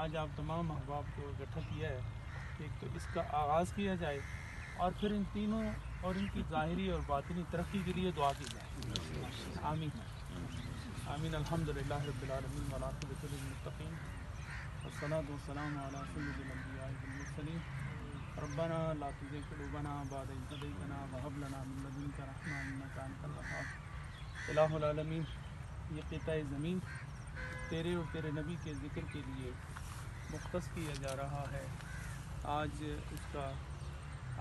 آج آپ تمام احباب کو اکٹھا کیا ہے کہ ایک تو اس کا آغاز کیا جائے اور پھر ان تینوں اور ان کی ظاہری اور باطنی ترقی کے لیے دعا کی جائے. آمین آمین. الحمدللہ رب العالمین والعاقبۃ للمتقین والصلاة والسلام علی سید الانبیاء والمرسلین. ربنا لا تزغ قلوبنا بعد إذ هديتنا وهب لنا من لدنك رحمة إنك أنت الوهاب. الہ العالمین، یہ قطع زمین تیرے اور تیرے نبی کے ذکر کے لیے مختص کیا جا رہا ہے. آج اس کا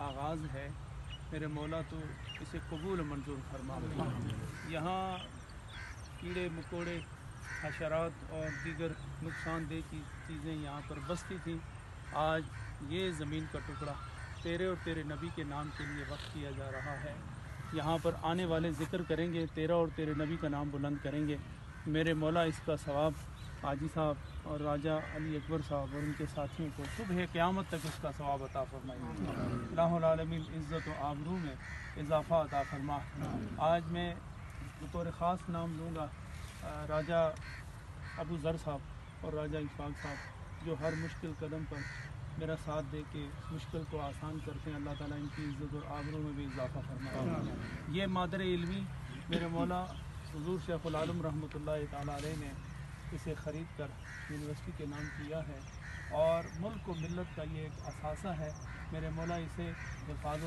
آغاز ہے. میرے مولا تو اسے قبول منظور فرما. یہاں کیڑے مکوڑے، حشرات اور دیگر نقصان دہ کی چیزیں یہاں پر بستی تھیں. آج یہ زمین کا ٹکڑا تیرے اور تیرے نبی کے نام کے لیے وقف کیا جا رہا ہے. یہاں پر آنے والے ذکر کریں گے، تیرا اور تیرے نبی کا نام بلند کریں گے. میرے مولا اس کا ثواب حاجی صاحب اور راجہ علی اکبر صاحب اور ان کے ساتھیوں کو صبح قیامت تک اس کا ثواب عطا فرمائیں. الہ العالمین عزت و آبرو میں اضافہ عطا فرما. آج میں بطور خاص نام لوں گا راجہ ابو ذر صاحب اور راجہ اشفاق صاحب، جو ہر مشکل قدم پر میرا ساتھ دے کے مشکل کو آسان کرتے ہیں. اللہ تعالیٰ ان کی عزت اور آبرو میں بھی اضافہ فرمائے. یہ مادر علمی میرے مولا حضور شیخ العالم رحمۃ اللہ تعالیٰ علیہ نے اسے خرید کر یونیورسٹی کے نام کیا ہے اور ملک و ملت کا یہ ایک اثاثہ ہے. میرے مولا اسے حفاظت